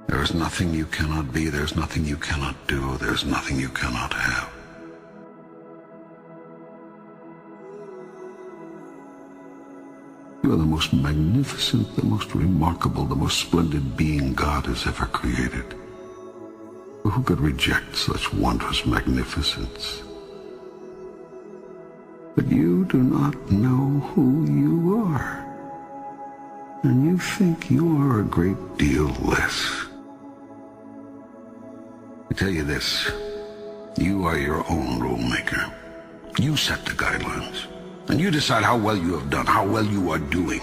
There is nothing you cannot be, there's nothing you cannot do, there's nothing you cannot have. You are the most magnificent, the most remarkable, the most splendid being God has ever created. Who could reject such wondrous magnificence? But you do not know who you are, and you think you are a great deal less. I tell you this, you are your own rule maker. You set the guidelines, and you decide how well you have done, how well you are doing.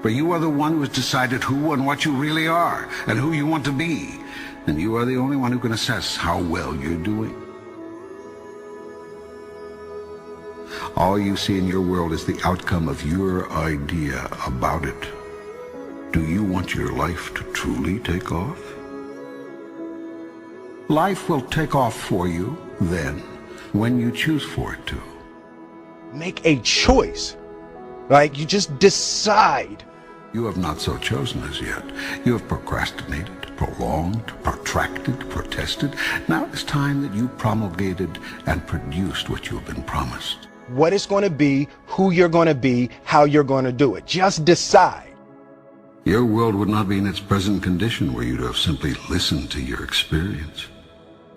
For you are the one who has decided who and what you really are, and who you want to be. And you are the only one who can assess how well you're doing. All you see in your world is the outcome of your idea about it. Do you want your life to truly take off? Life will take off for you then, when you choose for it to. Make a choice. Like, you just decide. You have not so chosen as yet. You have procrastinated, prolonged, protracted, protested. Now it's time that you promulgated and produced what you have been promised. What it's going to be, who you're going to be, how you're going to do it. Just decide. Your world would not be in its present condition were you to have simply listened to your experience.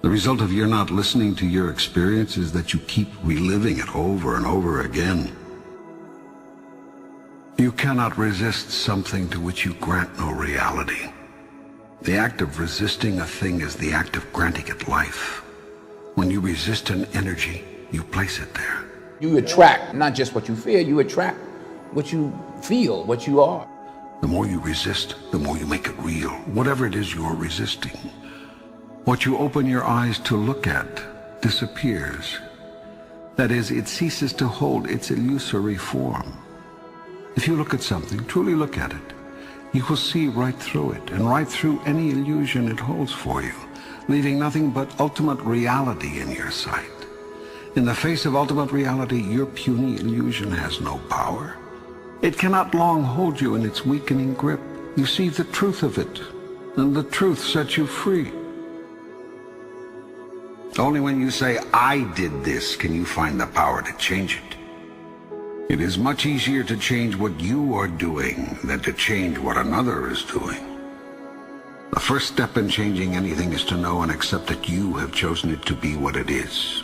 The result of your not listening to your experience is that you keep reliving it over and over again. You cannot resist something to which you grant no reality. The act of resisting a thing is the act of granting it life. When you resist an energy, you place it there. You attract not just what you fear, you attract what you feel, what you are. The more you resist, the more you make it real, whatever it is you're resisting. What you open your eyes to look at disappears. That is, it ceases to hold its illusory form. If you look at something, truly look at it, you will see right through it and right through any illusion it holds for you, leaving nothing but ultimate reality in your sight. In the face of ultimate reality, your puny illusion has no power. It cannot long hold you in its weakening grip. You see the truth of it, and the truth sets you free. Only when you say, I did this, can you find the power to change it. It is much easier to change what you are doing than to change what another is doing. The first step in changing anything is to know and accept that you have chosen it to be what it is.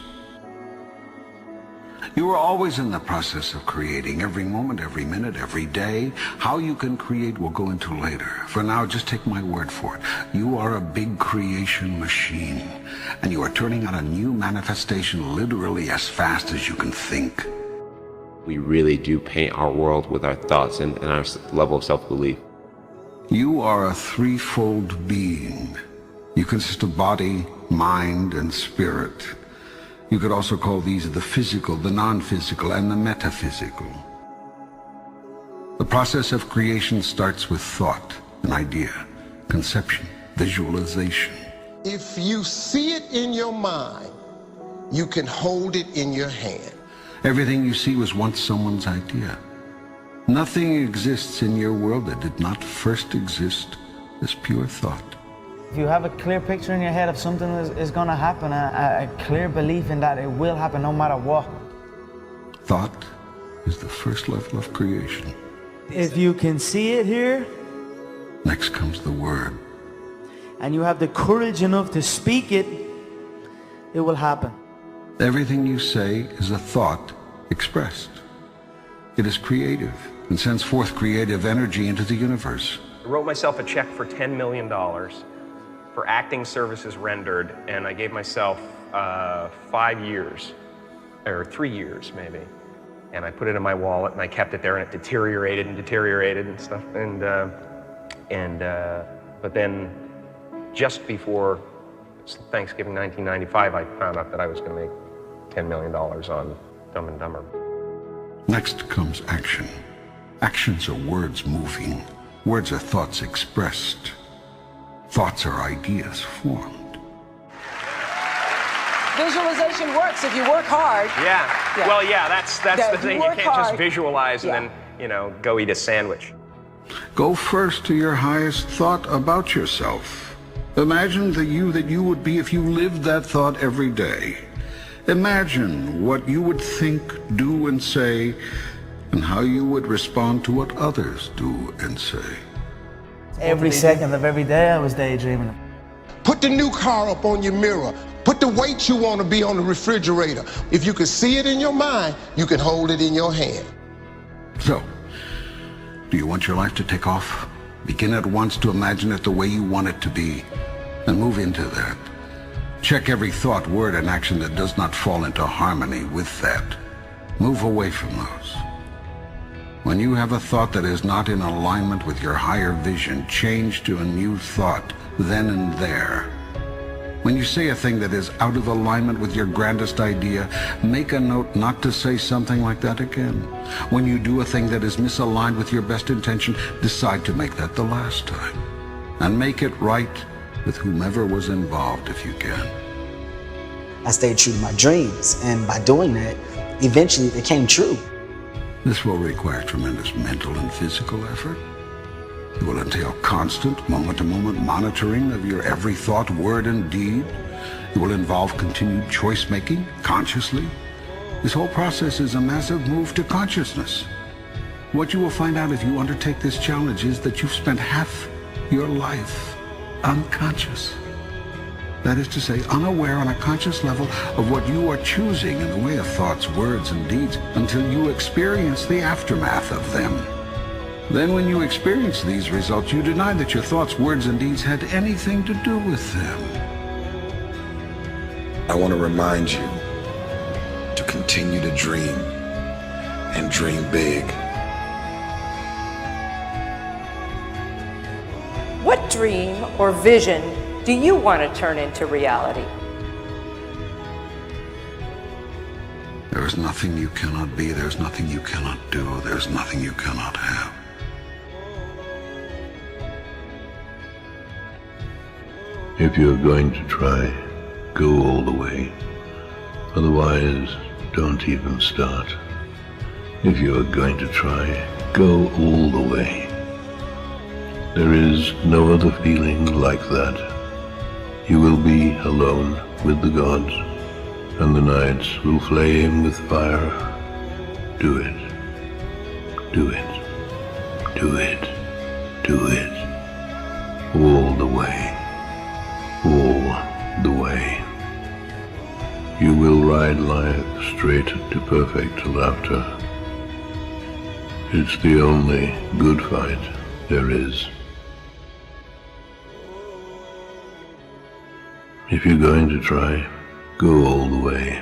You are always in the process of creating, every moment, every minute, every day. How you can create we'll go into later. For now, just take my word for it. You are a big creation machine, and you are turning out a new manifestation literally as fast as you can think. We really do paint our world with our thoughts and our level of self-belief. You are a threefold being. You consist of body, mind, and spirit. You could also call these the physical, the non-physical, and the metaphysical. The process of creation starts with thought, an idea, conception, visualization. If you see it in your mind, you can hold it in your hand. Everything you see was once someone's idea. Nothing exists in your world that did not first exist as pure thought. If you have a clear picture in your head of something is going to happen, a clear belief in that it will happen no matter what. Thought is the first level of creation. If you can see it here, next comes the word. And you have the courage enough to speak it, it will happen. Everything you say is a thought expressed. It is creative and sends forth creative energy into the universe. I wrote myself a check for $10 million for acting services rendered, and I gave myself 5 years, or 3 years maybe. And I put it in my wallet, and I kept it there, and it deteriorated and deteriorated and stuff. But then, just before Thanksgiving 1995, I found out that I was going to make $10 million on Dumb and Dumber. Next comes action. Actions are words moving. Words are thoughts expressed. Thoughts are ideas formed. Visualization works if you work hard. Yeah. Well, yeah, that's the thing. You can't just visualize and then, go eat a sandwich. Go first to your highest thought about yourself. Imagine the you that you would be if you lived that thought every day. Imagine what you would think, do, and say, and how you would respond to what others do and say. Every second of every day I was daydreaming. Put the new car up on your mirror. Put the weight you want to be on the refrigerator. If you can see it in your mind, you can hold it in your hand. So, do you want your life to take off? Begin at once to imagine it the way you want it to be, and move into that. Check every thought, word, and action that does not fall into harmony with that. Move away from those. When you have a thought that is not in alignment with your higher vision, change to a new thought, then and there. When you say a thing that is out of alignment with your grandest idea, make a note not to say something like that again. When you do a thing that is misaligned with your best intention, decide to make that the last time. And make it right with whomever was involved if you can. I stayed true to my dreams, and by doing that, eventually they came true. This will require tremendous mental and physical effort. It will entail constant, moment-to-moment monitoring of your every thought, word, and deed. It will involve continued choice-making, consciously. This whole process is a massive move to consciousness. What you will find out if you undertake this challenge is that you've spent half your life unconscious. That is to say, unaware on a conscious level of what you are choosing in the way of thoughts, words, and deeds until you experience the aftermath of them. Then when you experience these results, you deny that your thoughts, words, and deeds had anything to do with them. I want to remind you to continue to dream and dream big. What dream or vision do you want to turn into reality? There is nothing you cannot be. There's nothing you cannot do. There's nothing you cannot have. If you're going to try, go all the way. Otherwise, don't even start. If you're going to try, go all the way. There is no other feeling like that. You will be alone with the gods, and the nights will flame with fire. Do it. Do it. Do it. Do it. All the way. All the way. You will ride life straight to perfect laughter. It's the only good fight there is. If you're going to try, go all the way.